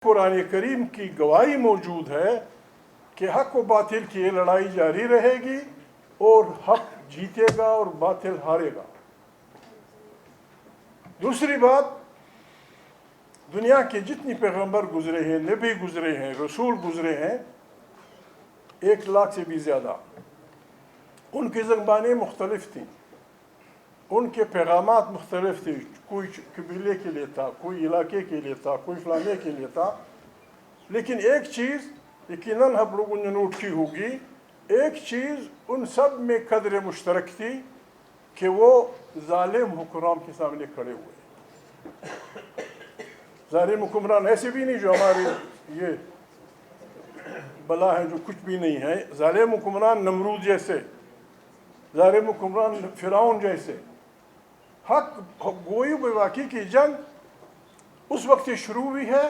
कुरान करीम की गवाही मौजूद है कि हक व बातिल की ये लड़ाई जारी रहेगी और हक जीतेगा और बातिल हारेगा। दूसरी बात, दुनिया के जितनी पैगंबर गुजरे हैं, नबी गुजरे हैं, रसूल गुजरे हैं, 1,00,000 से भी ज़्यादा, उनकी ज़बानें मुख्तलिफ थीं, उनके पैगामात मुख्तलिफ थे। कोई कबीले के लिए था, कोई इलाके के लिए था, कोई फलाने के लिए था। लेकिन एक चीज़ यकीनन आप लोगों ने नोट की होगी, एक चीज़ उन सब में कदर मुश्तरक थी कि वो ज़ालिम हुक्मरान के सामने खड़े हुए। ज़ालिम हुक्मरान ऐसे भी नहीं जो हमारे ये बला है, जो कुछ भी नहीं है। ज़ालिम हुक्मरान नमरूद जैसे, ज़ालिम हुक्मरान फ़िरौन जैसे। हक गोई बेबाकी की जंग उस वक्त से शुरू हुई है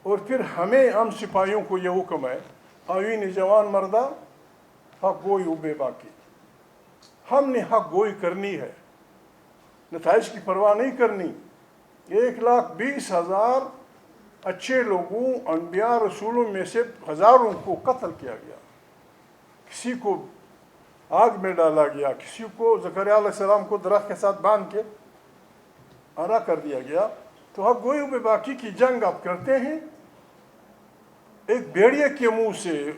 और फिर हम सिपाहियों को यह हुक्म है, आईन जवान मर्दा हक गोई बेबाकी। हमने हक गोई करनी है, नताइज की परवाह नहीं करनी। 1,20,000 अच्छे लोगों, अनबिया रसूलों में से हज़ारों को कत्ल किया गया, किसी को आग में डाला गया, किसी को ज़करिया अलैहिस्सलाम को दरख्त के साथ बांध के आरा कर दिया गया। तो हक गोई बेबाकी की जंग आप करते हैं। एक भेड़िए के मुंह से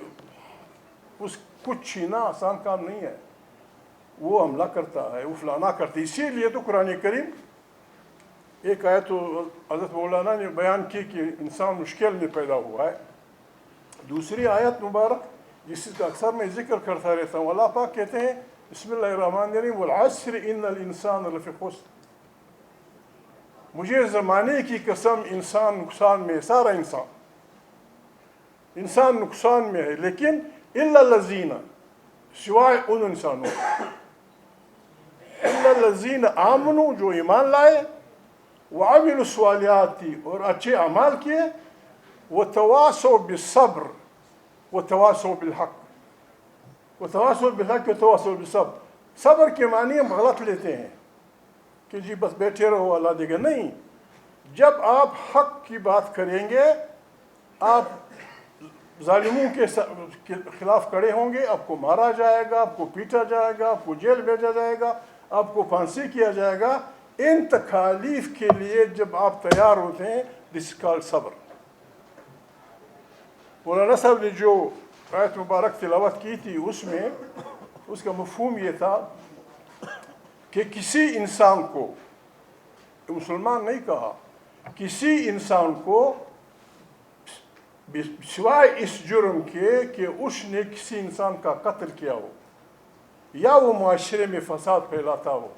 उस कुछ छीना आसान काम नहीं है, वो हमला करता है, वो फलाना करता है। इसीलिए तो कुरान करीम एक आयत तो हज़रत मौलाना ने बयान की कि इंसान मुश्किल में पैदा हुआ है। दूसरी आयत मुबारक जिसका अक्सर मैं जिक्र करता रहता हूँ, अल्लाह पाक कहते हैं बिस्मिल्लाहिर्रहमानिर्रहीम वल अस्र इन्नल इंसान लफ़ी खुस्र। मुझे ज़माने की कसम, इंसान नुकसान में, सारा इंसान नुकसान में है, लेकिन इल्ला लज़ीना, सिवाय उन इंसानों, इल्ला लज़ीना आमनू, जो ईमान लाए, व अमिलु स्वालियाती, और अच्छे अमाल किए, व तवासौ बिस्सब्र व तवासौ बिलहक, व तवासौ बिलहक व तवासौ बिस्सब्र। सब्र के मानी हम गलत लेते हैं कि जी बस बैठे रहो अल्लाह देगा, नहीं। जब आप हक की बात करेंगे, आप जालिमों के खिलाफ खड़े होंगे, आपको मारा जाएगा, आपको पीटा जाएगा, आपको जेल भेजा जाएगा, आपको फांसी किया जाएगा। इन तकालीफ के लिए जब आप तैयार होते हैं, दिस कॉल्ड सब्र। मौलाना साहब ने जो आयत मुबारक तिलावत की थी, उसमें उसका मफ़हूम ये था कि किसी इंसान को, मुसलमान नहीं कहा, किसी इंसान को सिवाय इस जुर्म के कि उसने किसी इंसान का कत्ल किया हो या वो माशरे में फसाद फैलाता हो,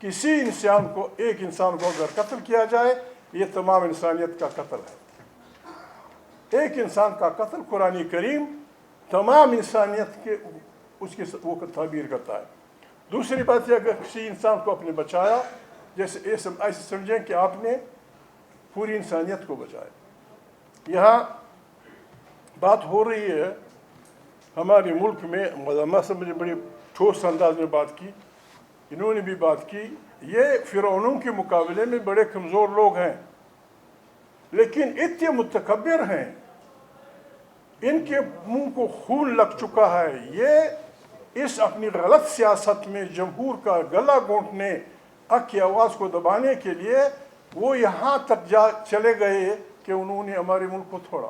किसी इंसान को, एक इंसान को अगर कत्ल किया जाए, ये तमाम इंसानियत का कत्ल है। एक इंसान का कत्ल कुरान करीम तमाम इंसानियत के उसके वो ताबीर करता है। दूसरी बात यह, अगर किसी इंसान को आपने बचाया, जैसे ऐसे समझें कि आपने पूरी इंसानियत को बचाया। यहाँ बात हो रही है हमारे मुल्क में, मौलाना साहब ने बड़ी ठोस अंदाज में बात की, इन्होंने भी बात की, ये फ़िरौनों के मुकाबले में बड़े कमज़ोर लोग हैं, लेकिन इतने मुतकब्बिर हैं, इनके मुंह को खून लग चुका है। ये इस अपनी गलत सियासत में जमहूर का गला घोंटने, हक की आवाज़ को दबाने के लिए वो यहाँ तक चले गए कि उन्होंने हमारे मुल्क को तोड़ा।